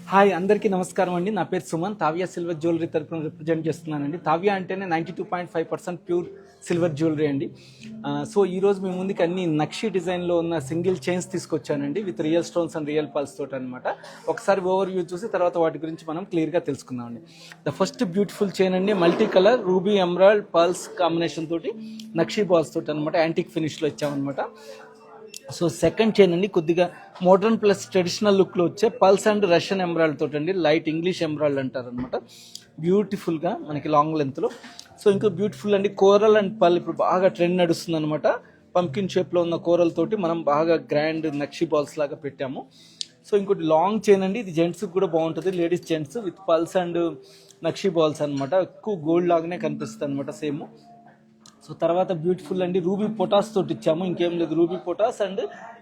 Hi అందరికీ నమస్కారం అండి. నా పేరు సుమన్. తావియా సిల్వర్ జ్యువెలరీ తరపున రిప్రజెంట్ చేస్తున్నానండి. తావియా అంటేనే 92.5% ప్యూర్ సిల్వర్ జ్యువెలరీ అండి. సో ఈరోజు మీ ముందుకు అన్ని నక్షి డిజైన్లో ఉన్న సింగిల్ చైన్స్ తీసుకొచ్చానండి, with real stones and real pearls తోటి అనమాట. ఒకసారి ఓవర్ వ్యూ చూసి తర్వాత వాటి గురించి మనం క్లియర్గా తెలుసుకుందామండి. ద ఫస్ట్ బ్యూటిఫుల్ చైన్ అండి, multi colour ruby emerald pulse combination తోటి నక్షి బాల్స్ తోటి అనమాట, యాంటిక్ ఫినిష్లో ఇచ్చామన్నమాట. సో సెకండ్ చైన్ అండి, కొద్దిగా మోడర్న్ ప్లస్ ట్రెడిషనల్ లుక్లో వచ్చే పల్స్ అండ్ రష్యన్ ఎమరాల్డ్ తోటి అండి, లైట్ ఇంగ్లీష్ ఎమరాల్డ్ అంటారు అనమాట. బ్యూటిఫుల్గా మనకి లాంగ్ లెంత్లో. సో ఇంకో బ్యూటిఫుల్ అండి, కోరల్ అండ్ పల్ ఇప్పుడు బాగా ట్రెండ్ నడుస్తుంది అనమాట. పంకిన్ షేప్లో ఉన్న కోరల్ తోటి మనం బాగా గ్రాండ్ నక్షి బాల్స్ లాగా పెట్టాము. సో ఇంకోటి లాంగ్ చైన్ అండి, ఇది జెంట్స్కి కూడా బాగుంటుంది, ladies gents, with pearls and నక్షి బాల్స్ అనమాట. ఎక్కువ గోల్డ్ లాగానే కనిపిస్తుంది అనమాట సేమ్. సో తర్వాత బ్యూటిఫుల్ అండి, రూబీ పొటాస్ తోటి ఇచ్చాము, ఇంకేం లేదు, రూబీ పొటాస్ అండ్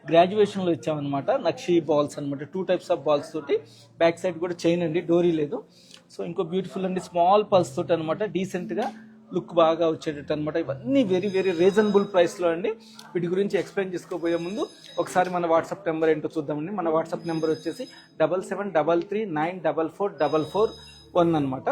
గ్రాడ్యుయేషన్లో ఇచ్చామన్నమాట. నక్షి బాల్స్ అనమాట, 2 టైప్స్ ఆఫ్ బాల్స్ తోటి. బ్యాక్ సైడ్ కూడా చైన్ అండి, డోరీ లేదు. సో ఇంకో బ్యూటిఫుల్ అండి, స్మాల్ పల్స్ తోటి అనమాట, డీసెంట్గా లుక్ బాగా వచ్చేటట్టు అనమాట. ఇవన్నీ వెరీ వెరీ రీజనబుల్ ప్రైస్లో అండి. వీటి గురించి ఎక్స్ప్లెయిన్ చేసుకోబోయే ముందు ఒకసారి మన వాట్సాప్ నెంబర్ ఏంటో చూద్దామండి. మన వాట్సాప్ నెంబర్ వచ్చేసి 7733944441 అనమాట.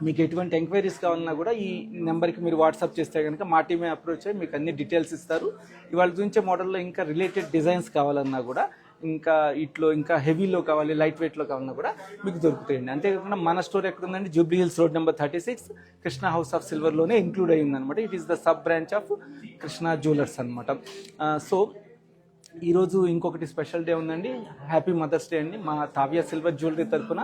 మీకు ఎటువంటి ఎంక్వైరీస్ కావాలన్నా కూడా ఈ నెంబర్కి మీరు వాట్సాప్ చేస్తే కనుక మా టీమే అప్రోచ్ అయ్యి మీకు అన్ని డీటెయిల్స్ ఇస్తారు. ఇవాళ చూపించే మోడల్లో ఇంకా రిలేటెడ్ డిజైన్స్ కావాలన్నా కూడా, ఇంకా ఇట్లో ఇంకా హెవీలో కావాలి, లైట్ వెయిట్లో కావాలన్నా కూడా మీకు దొరుకుతాయండి. అంతేకాకుండా మన స్టోర్ ఎక్కడ ఉందండి, Jubilee Hills road number 36 Krishna house of సిల్వర్లోనే ఇంక్లూడ్ అయ్యి ఉందన్నమాట. It is the sub branch of Krishna jewellers అనమాట. సో ఈరోజు ఇంకొకటి స్పెషల్ డే ఉందండి, హ్యాపీ మదర్స్ డే అండి. మా తావియా సిల్వర్ జ్యువెలరీ తరఫున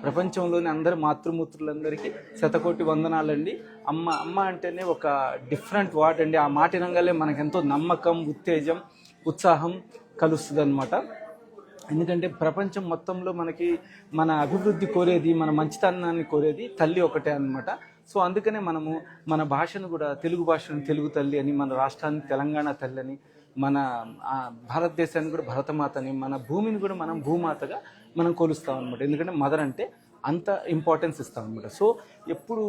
ప్రపంచంలోని అందరు మాతృమూర్తులందరికీ శతకోటి వందనాలండి. అమ్మ అంటేనే ఒక డిఫరెంట్ వర్డ్ అండి. ఆ మాట వినగానే మనకెంతో నమ్మకం, ఉత్తేజం, ఉత్సాహం కలుస్తుంది అనమాట. ఎందుకంటే ప్రపంచం మొత్తంలో మనకి మన అభివృద్ధి కోరేది, మన మంచితనాన్ని కోరేది తల్లి ఒకటే అనమాట. సో అందుకనే మనము మన భాషను కూడా, తెలుగు భాషను తెలుగు తల్లి అని, మన రాష్ట్రాన్ని తెలంగాణ తల్లి అని, మన భారతదేశాన్ని కూడా భరతమాతని, మన భూమిని కూడా మనం భూమాతగా మనం కొలుస్తాం అనమాట. ఎందుకంటే మదర్ అంటే అంత ఇంపార్టెన్స్ ఇస్తాం అనమాట. సో ఎప్పుడు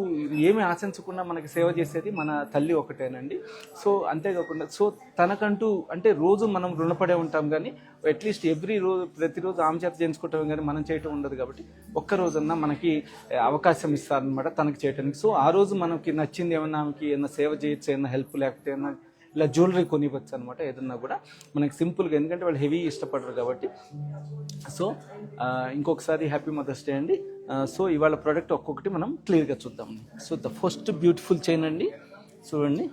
ఏమి ఆశించకుండా మనకి సేవ చేసేది మన తల్లి ఒకటేనండి. సో అంతేకాకుండా సో తనకంటూ అంటే రోజు మనం రుణపడే ఉంటాం, కానీ అట్లీస్ట్ ప్రతిరోజు ఆమె చేత చేయించుకుంటాం, కానీ మనం చేయటం ఉండదు. కాబట్టి ఒక్కరోజన్నా మనకి అవకాశం ఇస్తారనమాట తనకి చేయటానికి. సో ఆ రోజు మనకి నచ్చింది ఏమన్నా, ఆమెకి ఏమన్నా సేవ చేయొచ్చు, ఏమన్నా హెల్ప్, లేకపోతే ఏమన్నా ఇలా జ్యువెలరీ కొనివచ్చు అనమాట. ఏదన్నా కూడా మనకి సింపుల్గా, ఎందుకంటే వాళ్ళు హెవీ ఇష్టపడరు కాబట్టి. సో ఇంకొకసారి హ్యాపీ మదర్స్ డే అండి. సో ఇవాళ ప్రోడక్ట్ ఒక్కొక్కటి మనం క్లియర్గా చూద్దాం. So the first beautiful chain అండి, చూడండి,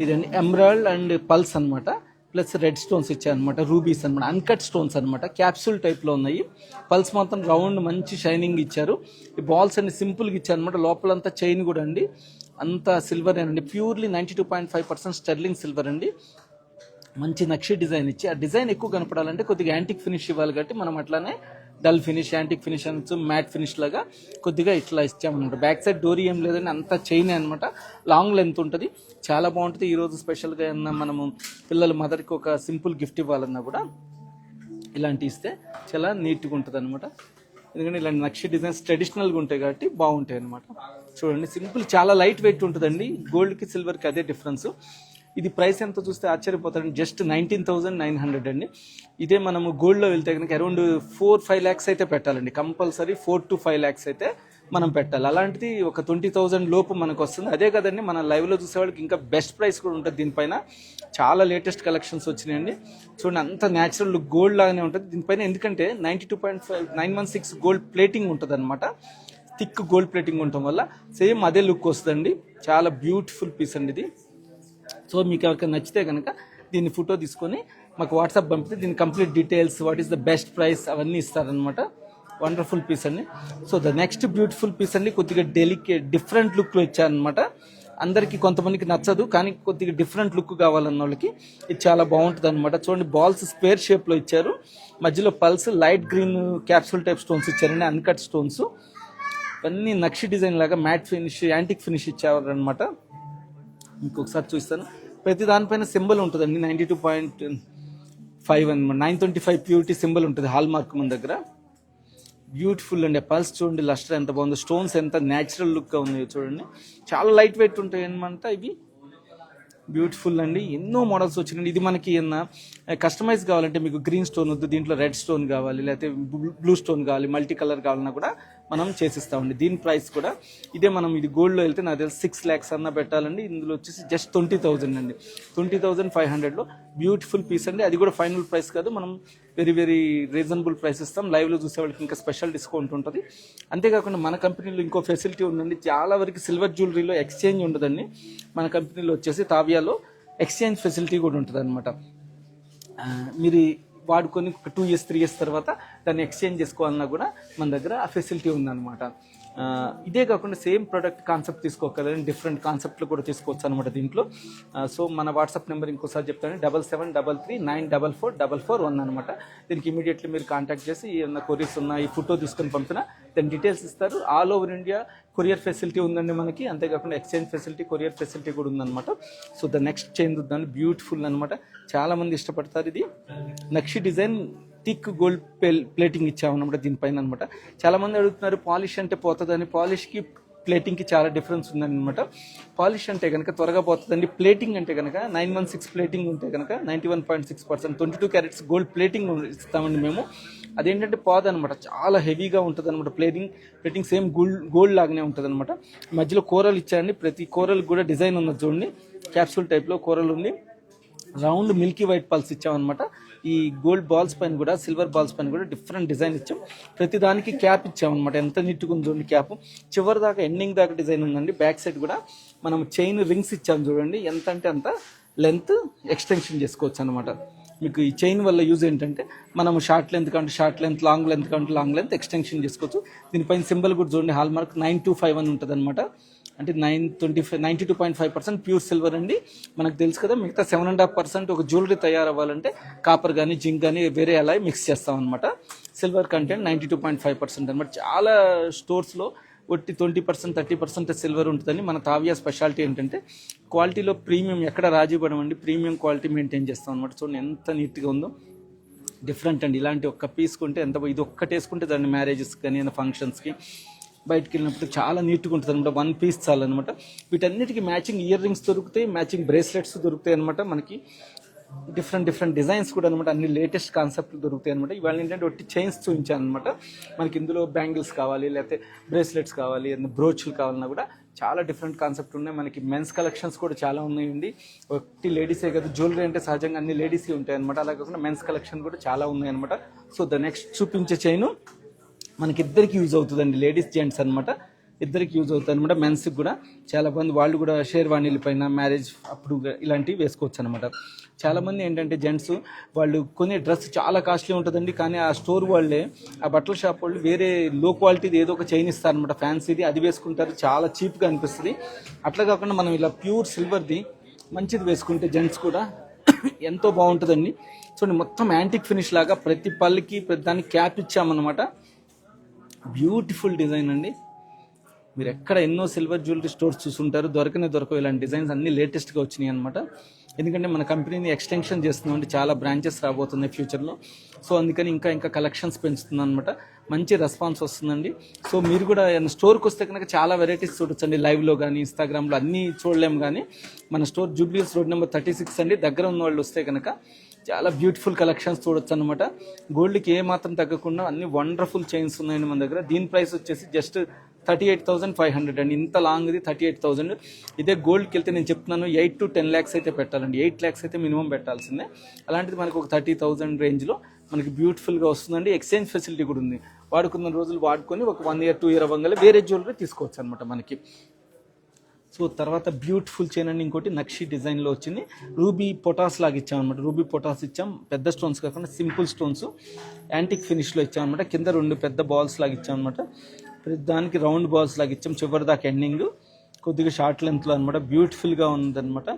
ఇదండి ఎమరాల్డ్ అండ్ పల్స్ అనమాట, ప్లస్ రెడ్ స్టోన్స్ ఇచ్చాయన్నమాట, రూబీస్ అనమాట, అన్కట్ స్టోన్స్ అనమాట, క్యాప్సూల్ టైప్లో ఉన్నాయి. పల్స్ మాత్రం రౌండ్ మంచి షైనింగ్ ఇచ్చారు. ఈ బాల్స్ అన్ని సింపుల్గా ఇచ్చారనమాట. లోపలంతా చైన్ కూడా అండి అంతా సిల్వర్ అండి, ప్యూర్లీ 92.5% స్టెర్లింగ్ సిల్వర్ అండి. మంచి నక్షి డిజైన్ ఇచ్చి, ఆ డిజైన్ ఎక్కువ కనపడాలంటే కొద్దిగా యాంటిక్ ఫినిష్ ఇవ్వాలి కాబట్టి మనం అట్లానే డల్ ఫినిష్, యాంటిక్ ఫినిష్ అనొచ్చు, మ్యాట్ ఫినిష్ లాగా కొద్దిగా ఇట్లా ఇచ్చామన్నమాట. బ్యాక్ సైడ్ డోరీ ఏం లేదని అంతా చైన్ అనమాట, లాంగ్ లెంత్ ఉంటుంది, చాలా బాగుంటుంది. ఈరోజు స్పెషల్గా ఏమన్నా మనము పిల్లల మదర్కి ఒక సింపుల్ గిఫ్ట్ ఇవ్వాలన్నా కూడా ఇలాంటి ఇస్తే చాలా నీట్గా ఉంటుంది అనమాట. ఎందుకంటే ఇలాంటి నక్షి డిజైన్స్ ట్రెడిషనల్గా ఉంటాయి కాబట్టి బాగుంటాయి అనమాట. చూడండి, సింపుల్, చాలా లైట్ వెయిట్ ఉంటుందండి. గోల్డ్కి సిల్వర్కి అదే డిఫరెన్స్. ఇది ప్రైస్ ఎంత చూస్తే ఆశ్చర్యపోతారండి, జస్ట్ 19,900 అండి. ఇదే మనము గోల్డ్లో వెళ్తే కనుక అరౌండ్ 4-5 lakhs అయితే పెట్టాలండి, కంపల్సరీ 4 to 5 lakhs అయితే మనం పెట్టాలి. అలాంటిది ఒక 20,000 లోపు మనకు వస్తుంది. అదే కదండి, మన లైవ్లో చూసేవాళ్ళకి ఇంకా బెస్ట్ ప్రైస్ కూడా ఉంటుంది దీనిపైన. చాలా లేటెస్ట్ కలెక్షన్స్ వచ్చినాయండి. చూడండి, అంత న్యాచురల్ లుక్ గోల్డ్ లాగానే ఉంటుంది దీనిపైన. ఎందుకంటే 92.916 గోల్డ్ ప్లేటింగ్ ఉంటుంది అనమాట. థిక్ గోల్డ్ ప్లేటింగ్ ఉండటం వల్ల సేమ్ అదే లుక్ వస్తుందండి. చాలా బ్యూటిఫుల్ పీస్ అండి ఇది. సో మీకు ఎవరికైనా నచ్చితే కనుక దీన్ని ఫోటో తీసుకొని మాకు వాట్సాప్ పంపితే దీని complete details, what is the best price అవన్నీ ఇస్తారనమాట. వండర్ఫుల్ పీస్ అండి. So the next beautiful piece అండి, కొద్దిగా డిఫరెంట్ లుక్లో ఇచ్చారనమాట. అందరికీ కొంతమందికి నచ్చదు, కానీ కొద్దిగా డిఫరెంట్ లుక్ కావాలన్న వాళ్ళకి ఇది చాలా బాగుంటుంది అనమాట. చూడండి, బాల్స్ స్క్వేర్ షేప్లో ఇచ్చారు, మధ్యలో pulse light green capsule type stones ఇచ్చారండి, అన్కట్ స్టోన్స్. ఇవన్నీ నక్షి డిజైన్ లాగా మ్యాట్ ఫినిష్, యాంటిక్ ఫినిష్ ఇచ్చారనమాట. ఇంకొకసారి చూస్తాను, ప్రతి దానిపైన సింబల్ ఉంటుందండి, 92.5 అనమాట, 925 ప్యూరిటీ సింబల్ ఉంటుంది, హాల్ మార్క్ మన దగ్గర. బ్యూటిఫుల్ అండి. పల్స్ చూడండి, లస్టర్ ఎంత బాగుందో, స్టోన్స్ ఎంత న్యాచురల్ లుక్గా ఉన్నాయో చూడండి. చాలా లైట్ వెయిట్ ఉంటాయి అనమాట ఇవి. బ్యూటిఫుల్ అండి, ఎన్నో మోడల్స్ వచ్చినాయండి. ఇది మనకి ఏమన్నా కస్టమైజ్ కావాలంటే మీకు గ్రీన్ స్టోన్ వద్దు, దీంట్లో రెడ్ స్టోన్ కావాలి, లేకపోతే బ్లూ స్టోన్ కావాలి, మల్టీ కలర్ కావాలన్నా కూడా మనం చేసిస్తామండి. దీని ప్రైస్ కూడా ఇదే. మనం ఇది గోల్డ్లో వెళ్తే నాకు తెలిసి 6 lakhs అన్న పెట్టాలండి. ఇందులో వచ్చేసి జస్ట్ 20,000 అండి, 20,500లో బ్యూటిఫుల్ పీస్ అండి. అది కూడా ఫైనల్ ప్రైస్ కాదు, మనం వెరీ వెరీ రీజనబుల్ ప్రైస్ ఇస్తాం. లైవ్లో చూసే వాళ్ళకి ఇంకా స్పెషల్ డిస్కౌంట్ ఉంటుంది. అంతేకాకుండా మన కంపెనీలో ఇంకో ఫెసిలిటీ ఉందండి. చాలా వరకు సిల్వర్ జ్యువెలరీలో ఎక్స్చేంజ్ ఉండదండి. మన కంపెనీలో వచ్చేసి తావియాలో ఎక్స్చేంజ్ ఫెసిలిటీ కూడా ఉంటుంది అనమాట. మీరు వాడుకొని ఒక 2 years 3 years తర్వాత దాన్ని ఎక్స్చేంజ్ చేసుకోవాలన్నా కూడా మన దగ్గర ఆ ఫెసిలిటీ ఉందన్నమాట. ఇదే కాకుండా సేమ్ ప్రోడక్ట్ కాన్సెప్ట్ తీసుకోగలని డిఫరెంట్ కాన్సెప్ట్లు కూడా తీసుకోవచ్చు అనమాట దీంట్లో. సో మన వాట్సాప్ నెంబర్ ఇంకోసారి చెప్తాను, 7733944441 అనమాట. దీనికి ఇమీడియట్లీ మీరు కాంటాక్ట్ చేసి ఏమన్నా కొరియర్స్ ఉన్నా ఈ ఫోటో తీసుకొని పంపిన దాని డీటెయిల్స్ ఇస్తారు. All over India courier facility ఉందండి మనకి. అంతేకాకుండా ఎక్స్చేంజ్ ఫెసిలిటీ, కొరియర్ ఫెసిలిటీ కూడా ఉందన్నమాట. సో ద నెక్స్ట్ చైన్ చూద్దాం, బ్యూటిఫుల్ అనమాట. చాలా మంది ఇష్టపడతారు. ఇది నక్షి డిజైన్ థిక్ గోల్డ్ ప్లేటింగ్ ఇచ్చామన్నమాట దీనిపైన అనమాట. చాలా మంది అడుగుతున్నారు పాలిష్ అంటే పోతుందని. పాలిష్కి ప్లేటింగ్కి చాలా డిఫరెన్స్ ఉందన్నమాట. పాలిష్ అంటే కనుక త్వరగా పోతుందండి. ప్లేటింగ్ అంటే కనుక 916 ప్లేటింగ్ ఉంటే కనుక 91.6% 22 క్యారెట్స్ గోల్డ్ ప్లేటింగ్ ఇస్తామండి మేము. అదేంటంటే పోదనమాట, చాలా హెవీగా ఉంటుంది అనమాట. ప్లేటింగ్ సేమ్ గోల్డ్ లాగానే ఉంటుంది అనమాట. మధ్యలో కూరలు ఇచ్చారండి, ప్రతి కూరలకు కూడా డిజైన్ ఉన్నది చూడండి. క్యాప్సూల్ టైప్లో కూరలు ఉంది. రౌండ్ మిల్కీ వైట్ పల్స్ ఇచ్చామన్నమాట. ఈ గోల్డ్ బాల్స్ పైన కూడా, సిల్వర్ బాల్స్ పైన కూడా డిఫరెంట్ డిజైన్ ఇచ్చాం. ప్రతి దానికి క్యాప్ ఇచ్చామన్నమాట. ఎంత నీట్గా ఉంది చూడండి క్యాప్. చివరి దాకా ఎండింగ్ దాకా డిజైన్ ఉందండి. బ్యాక్ సైడ్ కూడా మనం చైన్ రింగ్స్ ఇచ్చాము చూడండి. ఎంత అంటే అంత లెంత్ ఎక్స్టెన్షన్ చేసుకోవచ్చు అనమాట. మీకు ఈ చైన్ వల్ల యూజ్ ఏంటంటే మనం షార్ట్ లెంత్ కంటే షార్ట్ లెంత్, లాంగ్ లెంత్ కంటే లాంగ్ లెంత్ ఎక్స్టెన్షన్ చేసుకోవచ్చు. దీనిపైన సింబల్ కూడా చూడండి, హాల్ మార్క్ 925 అని ఉంటుంది అనమాట. అంటే 92.5% ప్యూర్ సిల్వర్ అండి. మనకు తెలుసు కదా, మిగతా 7.5% ఒక జ్యువెలరీ తయారవ్వాలంటే కాపర్ కానీ జింక్ కానీ వేరే అలా మిక్స్ చేస్తాం అనమాట. సిల్వర్ కంటెంట్ 92.5% అనమాట. చాలా స్టోర్స్లో ఒట్టి 20% 30% సిల్వర్ ఉంటుందని. మన తావియా స్పెషాలిటీ ఏంటంటే క్వాలిటీలో ప్రీమియం, ఎక్కడ రాజీ పడమండి, ప్రీమియం క్వాలిటీ మెయింటైన్ చేస్తాం అనమాట. చూడండి ఎంత నీట్గా ఉందో, డిఫరెంట్ అండి. ఇలాంటి ఒక్క పీస్ కొంటే ఎంత, ఇది ఒక్కటి వేసుకుంటే దాన్ని మ్యారేజెస్ కానీ ఫంక్షన్స్కి బయటకు వెళ్ళినప్పుడు చాలా నీట్గా ఉంటుంది అనమాట. 1 piece చాలన్నమాట. వీటన్నిటికీ మ్యాచింగ్ ఇయర్ రింగ్స్ దొరుకుతాయి, మ్యాచింగ్ బ్రేస్లెట్స్ దొరుకుతాయి అనమాట. మనకి డిఫరెంట్ డిజైన్స్ కూడా అనమాట. అన్ని లేటెస్ట్ కాన్సెప్ట్లు దొరుకుతాయి అనమాట. ఇవాళ ఏంటంటే ఒట్టి చైన్స్ చూపించాను అనమాట. మనకి ఇందులో బ్యాంగిల్స్ కావాలి, లేకపోతే బ్రేస్లెట్స్ కావాలి, బ్రోచ్లు కావాలన్నా కూడా చాలా డిఫరెంట్ కాన్సెప్ట్ ఉన్నాయి. మనకి మెన్స్ కలెక్షన్స్ కూడా చాలా ఉన్నాయండి. ఒకటి లేడీసే కదా, జ్యువెలరీ అంటే సహజంగా అన్ని లేడీసే ఉంటాయి అనమాట. అలా కాకుండా మెన్స్ కలెక్షన్ కూడా చాలా ఉన్నాయి అనమాట. సో ద నెక్స్ట్ చూపించే చైను మనకి ఇద్దరికి యూజ్ అవుతుందండి, లేడీస్ జెంట్స్ అనమాట. ఇద్దరికి యూజ్ అవుతుంది అనమాట. మెన్స్కి కూడా చాలా మంది వాళ్ళు కూడా షేర్వాణీల పైన మ్యారేజ్ అప్పుడు ఇలాంటివి వేసుకోవచ్చు అనమాట. చాలామంది ఏంటంటే జెంట్స్ వాళ్ళు కొనే డ్రెస్ చాలా కాస్ట్లీ ఉంటుందండి, కానీ ఆ స్టోర్ వాళ్ళే, ఆ బట్టల షాప్ వాళ్ళు వేరే లో క్వాలిటీది ఏదో ఒక చైన్ ఇస్తారనమాట, ఫ్యాన్సీది. అది వేసుకుంటారు, చాలా చీప్గా అనిపిస్తుంది. అట్లా కాకుండా మనం ఇలా ప్యూర్ సిల్వర్ది మంచిది వేసుకుంటే జెంట్స్ కూడా ఎంతో బాగుంటుందండి. చూడండి మొత్తం యాంటిక్ ఫినిష్ లాగా ప్రతి పళ్ళకి ప్రతి దానికి క్యాప్ ఇచ్చామన్నమాట. బ్యూటిఫుల్ డిజైన్ అండి. మీరు ఎక్కడ ఎన్నో సిల్వర్ జ్యువెలరీ స్టోర్స్ చూసుంటారు, దొరకవు ఇలాంటి డిజైన్స్. అన్ని లేటెస్ట్గా వచ్చినాయి అనమాట. ఎందుకంటే మన కంపెనీని ఎక్స్టెన్షన్ చేస్తున్నామంటే చాలా బ్రాంచెస్ రాబోతున్నాయి ఫ్యూచర్లో. సో అందుకని ఇంకా కలెక్షన్స్ పెంచుతున్నాం అనమాట. మంచి రెస్పాన్స్ వస్తుందండి. సో మీరు కూడా స్టోర్కి వస్తే కనుక చాలా వెరైటీస్ చూడొచ్చండి. లైవ్లో కానీ ఇన్స్టాగ్రామ్లో అన్నీ చూడలేము, కానీ మన store Jubilee Hills road number 36 అండి. దగ్గర ఉన్న వాళ్ళు వస్తే కనుక చాలా బ్యూటిఫుల్ కలెక్షన్స్ చూడొచ్చు అనమాట. గోల్డ్కి ఏ మాత్రం తగ్గకుండా అన్ని వండర్ఫుల్ చైన్స్ ఉన్నాయండి మన దగ్గర. దీని ప్రైస్ వచ్చేసి జస్ట్ 38,500 అండి. ఇంత లాంగ్ది 38,000. ఇదే గోల్డ్కి వెళ్తే నేను చెప్తున్నాను 8 to 10 lakhs అయితే పెట్టాలండి. 8 lakhs అయితే మినిమం పెట్టాల్సిందే. అలాంటిది మనకు ఒక 30,000 రేంజ్లో మనకి బ్యూటిఫుల్గా వస్తుందండి. ఎక్స్చేంజ్ ఫెసిలిటీ కూడా ఉంది. వాడుకున్న రోజులు వాడుకొని ఒక 1 year 2 year అవ్వగానే వేరే జ్యువెలరీ తీసుకోవచ్చు అనమాట మనకి. సో తర్వాత బ్యూటిఫుల్ చైన్ అండి. ఇంకోటి నక్షి డిజైన్లో వచ్చింది. రూబీ పొటాస్ లాగా ఇచ్చామన్నమాట. రూబీ పొటాస్ ఇచ్చాం, పెద్ద స్టోన్స్ కాకుండా సింపుల్ స్టోన్స్ యాంటిక్ ఫినిష్లో ఇచ్చామన్నమాట. కింద 2 పెద్ద బాల్స్ లాగా ఇచ్చామన్నమాట. దానికి రౌండ్ బాల్స్ లాగా ఇచ్చాం. చివరి దాకా ఎండింగ్ కొద్దిగా షార్ట్ లెంత్లో అనమాట. బ్యూటిఫుల్గా ఉందన్నమాట.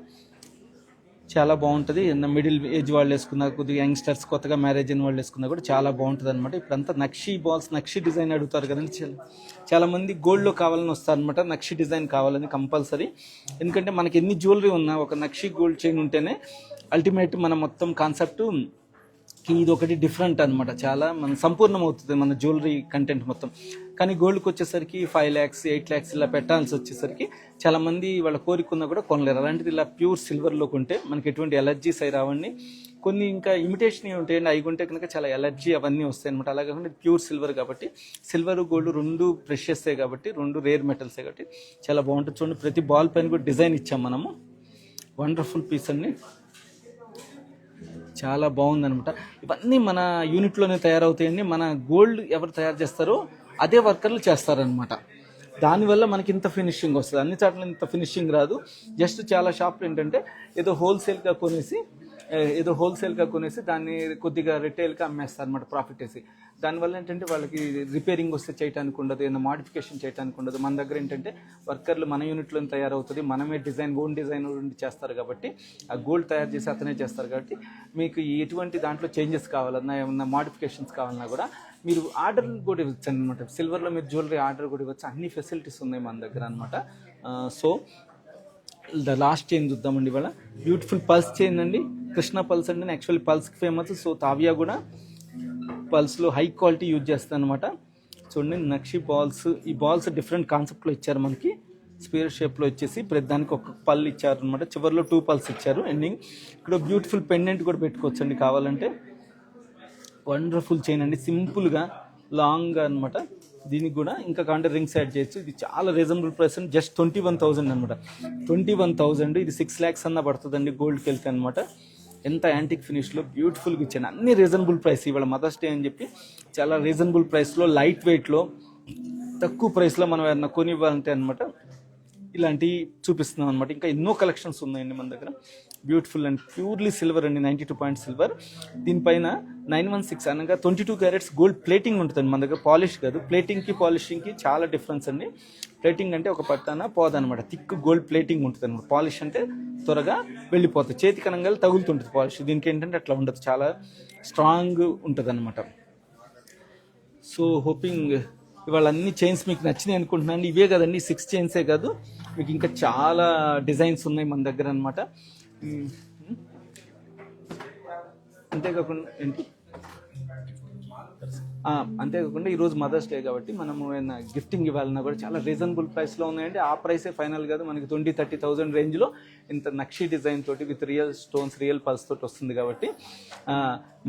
చాలా బాగుంటుంది. మిడిల్ ఏజ్ వాళ్ళు వేసుకున్నా, కొద్దిగా యంగ్స్టర్స్ కొత్తగా మ్యారేజ్ అయిన వాళ్ళు వేసుకున్నా కూడా చాలా బాగుంటుంది అనమాట. ఇప్పుడంతా నక్షి బాల్స్, నక్షి డిజైన్ అడుగుతారు కదండి. చాలామంది గోల్డ్లో కావాలని వస్తారనమాట. నక్షి డిజైన్ కావాలని కంపల్సరీ. ఎందుకంటే మనకి ఎన్ని జ్యువెలరీ ఉన్నా ఒక నక్షి గోల్డ్ చైన్ ఉంటేనే అల్టిమేట్ మన మొత్తం కాన్సెప్ట్ ఇది ఒకటి డిఫరెంట్ అనమాట, చాలా మన సంపూర్ణం అవుతుంది మన జ్యువెలరీ కంటెంట్ మొత్తం. కానీ గోల్డ్కి వచ్చేసరికి 5 lakhs 8 lakhs ఇలా పెట్టాల్సి వచ్చేసరికి చాలా మంది వాళ్ళ కోరిక ఉన్నా కూడా కొనలేరు. అలాంటిది ఇలా ప్యూర్ సిల్వర్లో కొంటే మనకి ఎటువంటి ఎలర్జీస్ అయి రావండి. కొన్ని ఇంకా ఇమిటేషన్ ఉంటాయండి, అవి కొంటే కనుక చాలా ఎలర్జీ అవన్నీ వస్తాయి అనమాట. అలాగే ప్యూర్ సిల్వర్ కాబట్టి, సిల్వర్ గోల్డ్ రెండు ప్రెషియస్సే కాబట్టి, రెండు రేర్ మెటల్సే కాబట్టి చాలా బాగుంటుంది. చూడండి ప్రతి బాల్ పైన కూడా డిజైన్ ఇచ్చాం మనము. వండర్ఫుల్ పీస్ అండి, చాలా బాగుందనమాట. ఇవన్నీ మన యూనిట్లోనే తయారవుతాయండి. మన గోల్డ్ ఎవరు తయారు చేస్తారో అదే వర్కర్లు చేస్తారనమాట. దానివల్ల మనకి ఇంత ఫినిషింగ్ వస్తుంది. అన్ని చోట్ల ఇంత ఫినిషింగ్ రాదు. జస్ట్ చాలా షాప్లు ఏంటంటే ఏదో హోల్సేల్గా కొనేసి దాన్ని కొద్దిగా రిటైల్గా అమ్మేస్తారు అనమాట, ప్రాఫిట్ వేసి. దానివల్ల ఏంటంటే వాళ్ళకి రిపేరింగ్ వస్తే చేయడానికి ఉండదు, ఏదైనా మాడిఫికేషన్ చేయడానికి ఉండదు. మన దగ్గర ఏంటంటే వర్కర్లు మన యూనిట్లో తయారవుతుంది, మనమే ఓన్ డిజైన్ చేస్తారు కాబట్టి, ఆ గోల్డ్ తయారు చేసి అతనే చేస్తారు కాబట్టి మీకు ఎటువంటి దాంట్లో చేంజెస్ కావాలన్నా, ఏమన్నా మాడిఫికేషన్స్ కావాలన్నా కూడా మీరు ఆర్డర్ కూడా ఇవ్వచ్చు అనమాట. సిల్వర్లో మీరు జ్యువెలరీ ఆర్డర్ కూడా ఇవ్వచ్చు. అన్ని ఫెసిలిటీస్ ఉన్నాయి మన దగ్గర అనమాట. సో ద లాస్ట్ చైన్ చూద్దామండి ఇవాళ. బ్యూటిఫుల్ పల్స్ చైన్ అండి, కృష్ణ పల్స్ అండి. యాక్చువల్లీ పల్స్కి ఫేమస్. సో తావియా కూడా పల్స్లో హై క్వాలిటీ యూజ్ చేస్తాను అనమాట. చూడండి నక్షి బాల్స్, ఈ బాల్స్ డిఫరెంట్ కాన్సెప్ట్లో ఇచ్చారు మనకి. స్పీర్ షేప్లో వచ్చేసి ప్రతి దానికి ఒక పళ్ళు ఇచ్చారు అనమాట. చివరిలో 2 పల్స్ ఇచ్చారు ఎండింగ్. ఇక్కడ బ్యూటిఫుల్ పెండెంట్ కూడా పెట్టుకోవచ్చు అండి కావాలంటే. వండర్ఫుల్ చైన్ అండి, సింపుల్గా లాంగ్గా అనమాట. దీనికి కూడా ఇంకా కాంటే రింగ్స్ యాడ్ చేయొచ్చు. ఇది చాలా రీజనబుల్ ప్రైస్ అండి, జస్ట్ 21,000 అనమాట. 21,000, ఇది 6 lakhs అన్న పడుతుందండి గోల్డ్కి వెళ్తే అనమాట. ఎంత యాంటిక్ ఫినిష్లో బ్యూటిఫుల్గా ఇచ్చాను. అన్ని రీజనబుల్ ప్రైస్. ఇవాళ మదర్స్ డే అని చెప్పి చాలా రీజనబుల్ ప్రైస్లో, లైట్ వెయిట్లో, తక్కువ ప్రైస్లో మనం ఏమన్నా కొనివ్వాలంటే అనమాట ఇలాంటివి చూపిస్తున్నాం అనమాట. ఇంకా ఎన్నో కలెక్షన్స్ ఉన్నాయండి మన దగ్గర. బ్యూటిఫుల్ అండ్ ప్యూర్లీ సిల్వర్ అండి, 92 పాయింట్ సిల్వర్. దీనిపైన 916 అనగా 22 క్యారెట్స్ గోల్డ్ ప్లేటింగ్ ఉంటుందండి మన దగ్గర. పాలిష్ కాదు, ప్లేటింగ్కి పాలిషింగ్కి చాలా డిఫరెన్స్ అండి. ప్లేటింగ్ అంటే ఒక పట్టాన పోదనమాట, థిక్ గోల్డ్ ప్లేటింగ్ ఉంటుంది అనమాట. పాలిష్ అంటే త్వరగా వెళ్ళిపోతుంది, చేతి కనంగా తగులుతుంటుంది పాలిష్. దీనికి ఏంటంటే అట్లా ఉండదు, చాలా స్ట్రాంగ్ ఉంటుంది అనమాట. సో హోపింగ్ ఇవాళ అన్ని చైన్స్ మీకు నచ్చినాయి అనుకుంటున్నాను. ఇవే కదండి 6 చైన్సే కాదు, మీకు ఇంకా చాలా డిజైన్స్ ఉన్నాయి మన దగ్గర అనమాట. అంతేకాకుండా అంతేకాకుండా ఈరోజు మదర్స్ డే కాబట్టి మనము ఏమైనా గిఫ్టింగ్ ఇవ్వాలన్నా కూడా చాలా రీజనబుల్ ప్రైస్లో ఉన్నాయండి. ఆ ప్రైసే ఫైనల్ కాదు, మనకి 20,000-30,000 రేంజ్లో ఇంత నక్షి డిజైన్ తోటి with real stones, real pearls తోటి వస్తుంది కాబట్టి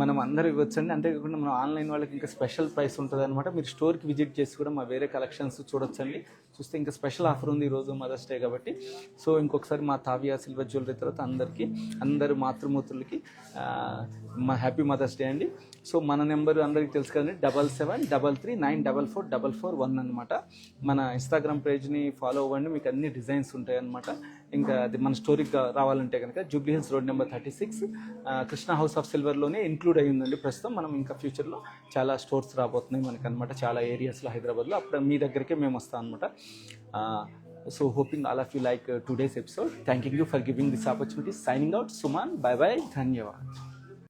మనం అందరూ ఇవ్వచ్చండి. అంతేకాకుండా మనం ఆన్లైన్ వాళ్ళకి ఇంకా స్పెషల్ ప్రైస్ ఉంటుంది అనమాట. మీరు స్టోర్కి విజిట్ చేసి కూడా మా వేరే కలెక్షన్స్ చూడొచ్చండి. చూస్తే ఇంకా స్పెషల్ ఆఫర్ ఉంది ఈరోజు మదర్స్ డే కాబట్టి. సో ఇంకొకసారి మా తావియా సిల్వర్ జ్యువెలరీ తర్వాత అందరు మాతృమూర్తులకి మా హ్యాపీ మదర్స్ డే అండి. సో మన నెంబర్ అందరికీ తెలుసు కదండి, 7733944441 అనమాట. మన ఇన్స్టాగ్రామ్ పేజ్ని ఫాలో అవ్వండి, మీకు అన్ని డిజైన్స్ ఉంటాయి అనమాట. ఇంకా అది మన స్టోరీకి రావాలంటే కనుక Jubilee Hills road number 36 Krishna house of సిల్వర్లోనే ఇంక్లూడ్ అయ్యి ఉందండి ప్రస్తుతం. మనం ఇంకా ఫ్యూచర్లో చాలా స్టోర్స్ రాబోతున్నాయి మనకి అనమాట, చాలా ఏరియాస్లో హైదరాబాద్లో. అప్పుడు మీ దగ్గరికే మేము వస్తాం అనమాట. So hoping all of you like today's episode. Thanking you for giving this opportunity. Signing out, Suman. Bye bye. Dhanyavad.